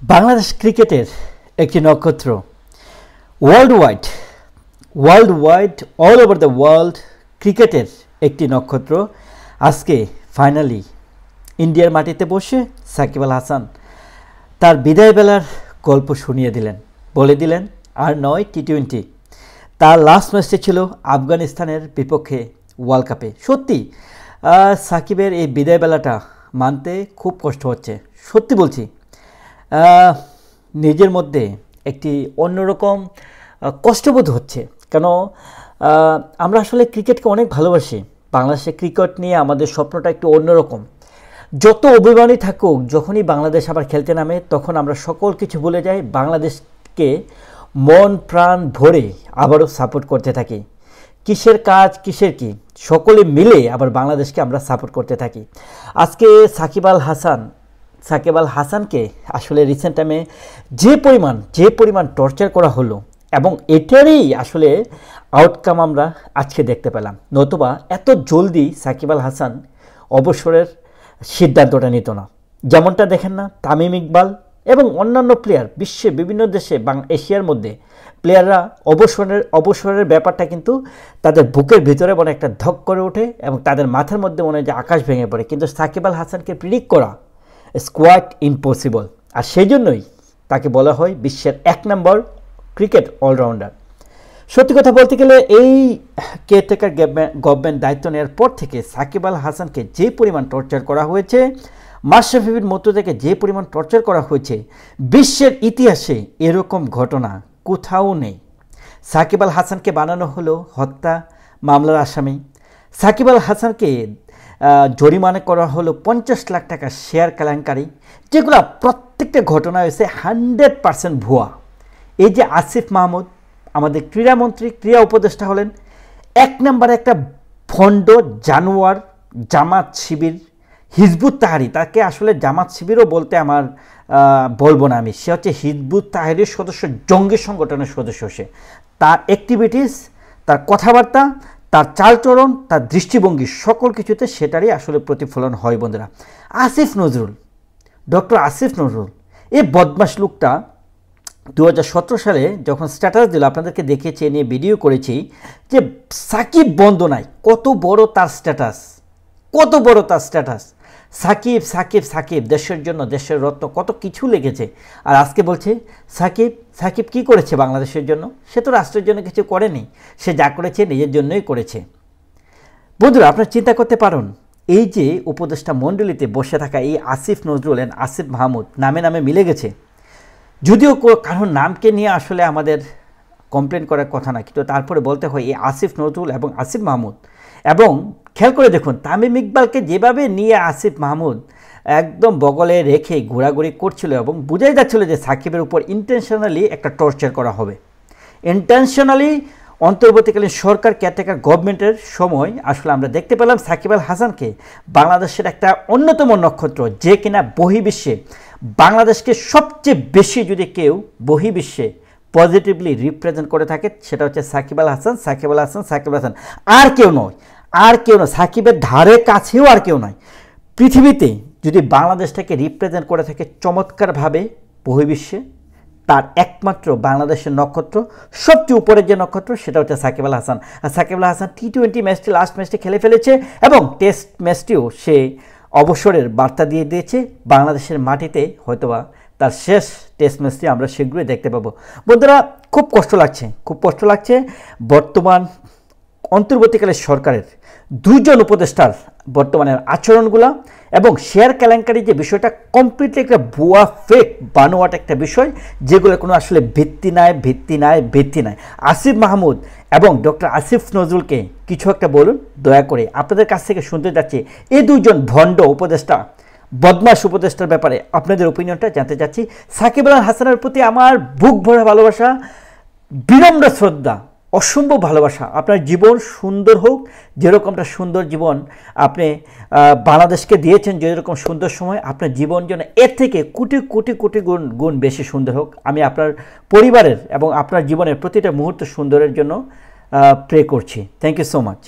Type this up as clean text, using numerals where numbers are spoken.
বাংলাদেশ ক্রিকেটের একটি নক্ষত্র world all over the world ক্রিকেটের একটি নক্ষত্র আজকে ফাইনালি ইন্ডিয়ার মাটিতে বসে সাকিব আল হাসান তার বিদায় বেলার গল্প শুনিয়ে দিলেন, বলে দিলেন আর নয় টি-20। তার লাস্ট ম্যাচটি ছিল আফগানিস্তানের বিপক্ষে ওয়ার্ল্ড কাপে। সত্যি সাকিবের এই বিদায় বেলাটা মানতে খুব কষ্ট হচ্ছে, সত্যি বলছি। নিজের মধ্যে একটি অন্যরকম কষ্টবোধ হচ্ছে, কেন আমরা আসলে ক্রিকেটকে অনেক ভালোবাসি। বাংলাদেশের ক্রিকেট নিয়ে আমাদের স্বপ্নটা একটু অন্যরকম। যত অভিমানী থাকুক, যখনই বাংলাদেশ আবার খেলতে নামে তখন আমরা সকল কিছু ভুলে যাই, বাংলাদেশকে মন প্রাণ ভরে আবারও সাপোর্ট করতে থাকি। কিসের কাজ কিসের কি সকলে মিলে আবার বাংলাদেশকে আমরা সাপোর্ট করতে থাকি। আজকে সাকিব আল হাসানকে আসলে রিসেন্ট টাইমে যে পরিমাণ টর্চার করা হলো এবং এটারই আসলে আউটকাম আমরা আজকে দেখতে পেলাম। নতুবা এত জলদি সাকিব আল হাসান অবসরের সিদ্ধান্তটা নিত না। যেমনটা দেখেন না, তামিম ইকবাল এবং অন্যান্য প্লেয়ার বিশ্বের বিভিন্ন দেশে এশিয়ার মধ্যে প্লেয়াররা অবসরের ব্যাপারটা কিন্তু তাদের বুকের ভিতরে মনে একটা ধক করে ওঠে এবং তাদের মাথার মধ্যে মনে হয় যে আকাশ ভেঙে পড়ে। কিন্তু সাকিব আল হাসানকে প্রিডিক্ট করা কোয়াইট ইম্পসিবল, আর সেই জন্যই তাকে বলা হয় বিশ্বের 1 নম্বর ক্রিকেট অলরাউন্ডার। সত্যি কথা বলতে গেলে এই কেয়ারটেকার গভর্নমেন্ট দায়িত্ব নেওয়ার পর থেকে সাকিব আল হাসানকে যে পরিমাণ টর্চার করা হয়েছে, মাশরাফির মতো থেকে যে পরিমাণ টর্চার করা হয়েছে, বিশ্বের ইতিহাসে এরকম ঘটনা কোথাও নেই। সাকিব আল হাসানকে বানানো হলো হত্যা মামলার আসামি। সাকিব আল হাসানকে জরিমানা করা হলো 50 লাখ টাকা শেয়ার কেলেঙ্কারি, যেগুলো প্রত্যেকটা ঘটনা হয়েছে 100% ভুয়া। এই যে আসিফ মাহমুদ আমাদের ক্রীড়ামন্ত্রী, ক্রীড়া উপদেষ্টা হলেন 1 নম্বরে একটা ভণ্ড জানোয়ার, জামাত শিবির, হিজবুত তাহরির। তাকে আসলে জামাত শিবিরও বলতে আমার বলবো না আমি, সে হচ্ছে হিজবুত তাহরির সদস্য, জঙ্গি সংগঠনের সদস্য। সে তার অ্যাক্টিভিটিস, তার কথাবার্তা, তার চালচরণ, তার দৃষ্টিভঙ্গি সকল কিছুতে সেটারই আসলে প্রতিফলন হয় বন্ধুরা। ডক্টর আসিফ নজরুল এই বদমাশ লোকটা 2017 সালে যখন স্ট্যাটাস দিল, আপনাদেরকে দেখিয়েছি, নিয়ে ভিডিও করেছি যে সাকিব বন্ধ নাই। কত বড় তার স্ট্যাটাস, সাকিব দেশের জন্য, দেশের রত্ন, কত কিছু লেগেছে। আর আজকে বলছে সাকিব কি করেছে বাংলাদেশের জন্য? সে তো রাষ্ট্রের জন্য কিছু করেনি, সে যা করেছে নিজের জন্যই করেছে। বন্ধুরা, আপনারা চিন্তা করতে পারেন, এই যে উপদেষ্টা মণ্ডলীতে বসে থাকা এই আসিফ নজরুল এন্ড আসিফ মাহমুদ নামে মিলে গেছে, যদিও কারোর নামকে নিয়ে আসলে আমাদের কমপ্লেন করার কথা না, কিন্তু তারপরে বলতে হয় এই আসিফ নজরুল এবং আসিফ মাহমুদ। এবং খেয়াল করে দেখুন, তামিম ইকবালকে যেভাবে নিয়ে আসিফ মাহমুদ একদম বগলে রেখে ঘোরাঘুরি করছিল এবং বোঝাই যাচ্ছিল যে সাকিবের উপর ইন্টেনশনালি একটা টর্চার করা হবে। ইন্টেনশনালি অন্তর্বর্তীকালীন সরকার কেয়ারটেকার গভর্নমেন্টের সময় আসলে আমরা দেখতে পেলাম সাকিব আল হাসানকে বাংলাদেশের একটা অন্যতম নক্ষত্র, যে কিনা বহির্বিশ্বে বাংলাদেশকে সবচেয়ে বেশি যদি কেউ বহির্বিশ্বে পজিটিভলি রিপ্রেজেন্ট করে থাকে সেটা হচ্ছে সাকিব আল হাসান। আর কেউ নয়, সাকিবের ধারে কাছেও আর কেউ নয় পৃথিবীতে। যদি বাংলাদেশটাকে রিপ্রেজেন্ট করে থাকে চমৎকারভাবে বহির্বিশ্বে, তার একমাত্র বাংলাদেশের নক্ষত্র, সবচেয়ে উপরের যে নক্ষত্র সেটা হচ্ছে সাকিব আল হাসান। আর সাকিব আল হাসান টি-20 ম্যাচটি, লাস্ট ম্যাচটি খেলে ফেলেছে এবং টেস্ট ম্যাচটিও সে অবসরের বার্তা দিয়ে দিয়েছে। বাংলাদেশের মাটিতে হয়তোবা তার শেষ টেস্ট ম্যাচটি আমরা শীঘ্রই দেখতে পাবো। বন্ধুরা, খুব কষ্ট লাগছে বর্তমান অন্তর্বর্তীকালীন সরকারের 2 জন উপদেষ্টার বর্তমানের আচরণগুলা এবং শেয়ার কেলেঙ্কারি যে বিষয়টা কমপ্লিটলি একটা ভুয়া ফেক বানোয়াট একটা বিষয়, যেগুলো কোনো আসলে ভিত্তি নাই। আসিফ মাহমুদ এবং ডক্টর আসিফ নজরুলকে কিছু একটা বলুন দয়া করে, আপনাদের কাছ থেকে শুনতে যাচ্ছি এই 2 জন ভণ্ড উপদেষ্টা, বদমাশ উপদেষ্টার ব্যাপারে আপনাদের ওপিনিয়নটা জানতে চাচ্ছি। সাকিব আল হাসানের প্রতি আমার বুক ভরা ভালোবাসা, বিনম্র শ্রদ্ধা, অসম্ভব ভালোবাসা। আপনার জীবন সুন্দর হোক, যেরকমটা সুন্দর জীবন আপনি বাংলাদেশকে দিয়েছেন, যেরকম সুন্দর সময়, আপনার জীবন যেন এর থেকে কোটি গুণ বেশি সুন্দর হোক। আমি আপনার পরিবারের এবং আপনার জীবনের প্রতিটা মুহূর্ত সুন্দরের জন্য প্রে করছি। Thank you so much.